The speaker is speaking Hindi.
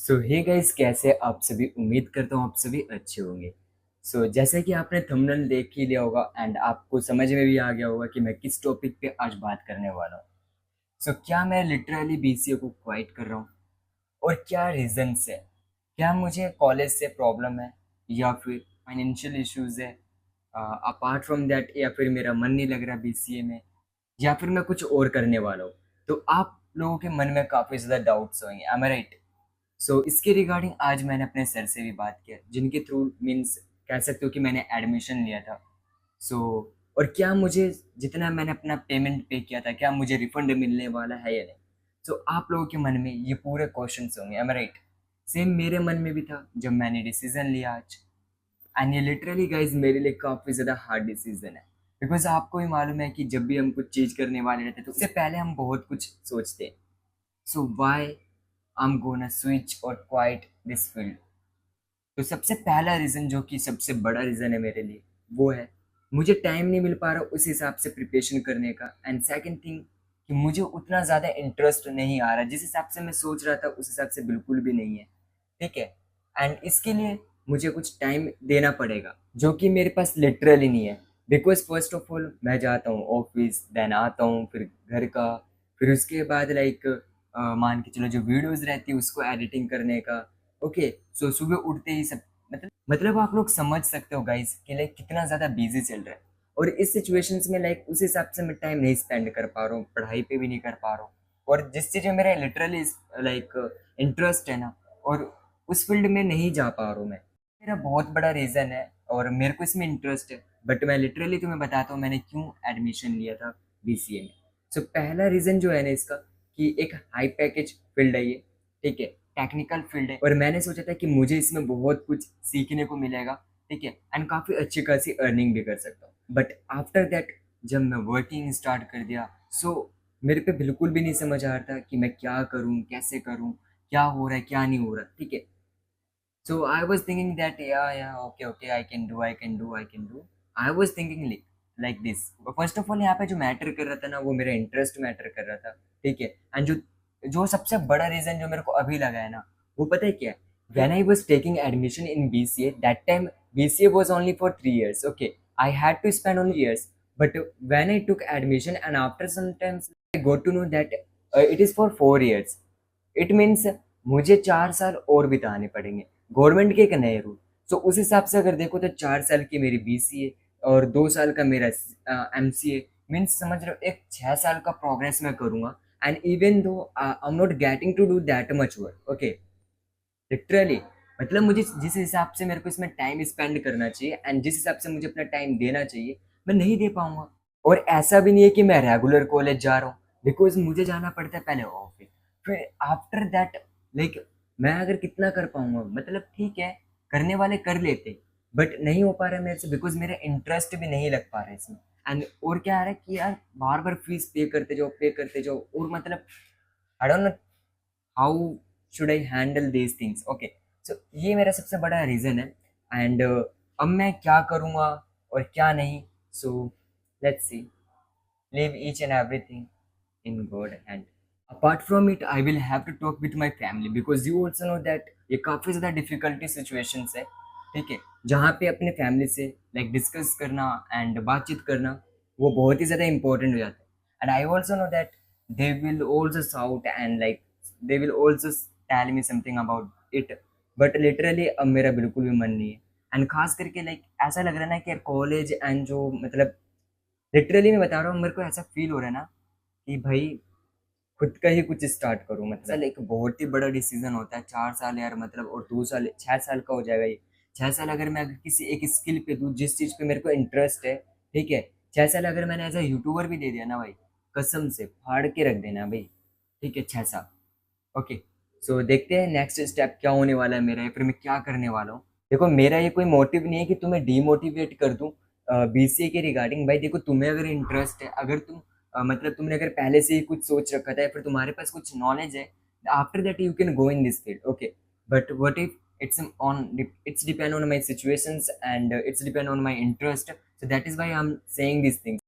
सो हे गाइस, कैसे आप सभी? उम्मीद करता हूँ आप सभी अच्छे होंगे। जैसे कि आपने थंबनेल देख ही लिया होगा एंड आपको समझ में भी आ गया होगा कि मैं किस टॉपिक पे आज बात करने वाला हूँ। क्या मैं लिटरली बीसीए को क्वाइट कर रहा हूँ और क्या रीजंस है? क्या मुझे कॉलेज से प्रॉब्लम है या फिर फाइनेंशियल इश्यूज है? अपार्ट फ्रॉम दैट, या फिर मेरा मन नहीं लग रहा बीसीए में, या फिर मैं कुछ और करने वाला हूँ? तो आप लोगों के मन में काफ़ी ज़्यादा डाउट्स होंगे, एम आई राइट? इसके रिगार्डिंग आज मैंने अपने सर से भी बात किया, जिनके थ्रू मीन्स कह सकते हो कि मैंने एडमिशन लिया था। सो और क्या मुझे जितना मैंने अपना पेमेंट पे किया था, क्या मुझे रिफंड मिलने वाला है या नहीं? आप लोगों के मन में ये पूरे क्वेश्चंस होंगे, एम आई राइट? सेम मेरे मन में भी था जब मैंने डिसीजन लिया आज। एंड ये लिटरली गाइज मेरे लिए काफ़ी ज़्यादा हार्ड डिसीजन है, बिकॉज आपको ही मालूम है कि जब भी हम कुछ चीज़ करने वाले रहते हैं तो उससे पहले हम बहुत कुछ सोचते हैं। Why I am gonna switch और क्वाइट दिस फील्ड? तो सबसे पहला रीज़न, जो कि सबसे बड़ा रीज़न है मेरे लिए, वो है मुझे टाइम नहीं मिल पा रहा उस हिसाब से प्रिपरेशन करने का। एंड सेकंड थिंग कि मुझे उतना ज़्यादा इंटरेस्ट नहीं आ रहा, जिस हिसाब से मैं सोच रहा था उस हिसाब से बिल्कुल भी नहीं है। ठीक है। एंड इसके लिए मुझे कुछ टाइम देना पड़ेगा, जो कि मेरे पास लिटरली नहीं है। बिकॉज फर्स्ट ऑफ ऑल मैं जाता हूँ ऑफिस, देन आता हूँ फिर घर का, फिर उसके बाद लाइक मान के चलो जो वीडियोज़ रहती है उसको एडिटिंग करने का। ओके। सुबह उठते ही सब, मतलब आप लोग समझ सकते हो गाइस कि लाइक कितना ज़्यादा बिजी चल रहा है। और इस सिचुएशंस में लाइक उस हिसाब से मैं टाइम नहीं स्पेंड कर पा रहा हूँ, पढ़ाई पे भी नहीं कर पा रहा हूँ। और जिस चीज़ में मेरा लिटरली लाइक इंटरेस्ट है ना, और उस फील्ड में नहीं जा पा रहा हूँ मैं। मेरा बहुत बड़ा रीज़न है और मेरे को इसमें इंटरेस्ट है, बट मैं लिटरली तुम्हें बताता हूँ मैंने क्यों एडमिशन लिया था बीसीए में। पहला रीज़न जो है ना इसका, कि एक हाई पैकेज फील्ड है ये। ठीक है। टेक्निकल फील्ड है और मैंने सोचा था कि मुझे इसमें बहुत कुछ सीखने को मिलेगा। ठीक है। एंड काफ़ी अच्छी खासी अर्निंग भी कर सकता हूँ। बट आफ्टर दैट जब मैं वर्किंग स्टार्ट कर दिया, सो मेरे पे बिल्कुल भी नहीं समझ आ रहा था कि मैं क्या करूँ, कैसे करूँ, क्या हो रहा है क्या नहीं हो रहा। ठीक है। I was thinking that yeah, okay, I can do. I was thinking like this. First of all यहाँ पे जो मैटर कर रहा था ना, वो मेरा इंटरेस्ट मैटर कर रहा था। ठीक है। एंड जो जो सबसे बड़ा रीजन जो मेरे को अभी लगा है ना, वो पता है क्या है? When I was taking admission in BCA, that time BCA was only for 3 years. Okay, I had to spend only years. But when I took admission and after sometimes I got to know that it is for 4 years. It means मुझे 4 साल और बिताने पड़ेंगे। गवर्नमेंट के एक नए रूल। उस हिसाब से अगर देखो तो 4 साल की मेरी बीसीए और 2 साल का मेरा एमसीए, मीन्स समझ रहे हो, एक 6 साल का प्रोग्रेस मैं करूंगा। And even though I am not getting to do that much work. Okay. Literally मतलब मुझे जिस हिसाब से मेरे को इसमें टाइम स्पेंड करना चाहिए एंड जिस हिसाब से मुझे अपना टाइम देना चाहिए, मैं नहीं दे पाऊंगा। और ऐसा भी नहीं है कि मैं रेगुलर कॉलेज जा रहा हूँ, बिकॉज मुझे जाना पड़ता है पहले ऑफिस, फिर आफ्टर दैट लाइक मैं अगर कितना कर पाऊंगा, मतलब ठीक है करने वाले कर लेते, बट नहीं हो पा रहा है मेरे से, बिकॉज मेरा इंटरेस्ट भी नहीं लग पा रहा है इसमें। एंड और क्या आ रहा है कि यार बार बार फीस पे करते जाओ, और मतलब I don't know how should I handle these things. Okay. ये मेरा सबसे बड़ा रीज़न है। एंड अब मैं क्या करूँगा और क्या नहीं, so let's see, leave each and everything in God hand. Apart from it I will have to talk with my family, because you also know that ये काफ़ी ज़्यादा डिफिकल्टी सिचुएशंस है। ठीक है। जहाँ पे अपने फैमिली से लाइक डिस्कस करना एंड बातचीत करना, वो बहुत ही ज़्यादा इंपॉर्टेंट हो जाता है। And I also know that they will also shout and like they will also tell me something about it. But literally अब मेरा बिल्कुल भी मन नहीं है। एंड खास करके लाइक ऐसा लग रहा है ना कि यार कॉलेज एंड जो मतलब लिटरली मैं बता रहा हूँ, मेरे को ऐसा फील हो रहा है ना कि भाई खुद का ही कुछ स्टार्ट करूँ। मतलब एक बहुत ही बड़ा डिसीजन होता है 4 साल यार, मतलब और 2 साल 6 साल का हो जाएगा ये। 6 साल अगर मैं अगर किसी एक स्किल पे दूँ जिस चीज़ पे मेरे को इंटरेस्ट है। ठीक है। 6 साल अगर मैंने एज अ यूट्यूबर भी दे दिया ना भाई, कसम से फाड़ के रख देना भाई। ठीक है। 6 साल। ओके। देखते हैं नेक्स्ट स्टेप क्या होने वाला है मेरा, या फिर मैं क्या करने वाला हूँ। देखो मेरा ये कोई मोटिव नहीं है कि तुम्हें डीमोटिवेट कर दूं बीसीए के रिगार्डिंग। भाई देखो तुम्हें अगर इंटरेस्ट है, अगर तुम मतलब तुमने अगर पहले से ही कुछ सोच रखा था या फिर तुम्हारे पास कुछ नॉलेज है, after that you can go in this field. Okay. But what if it's depend on my situations and it's depend on my interest, so that is why I'm saying these things.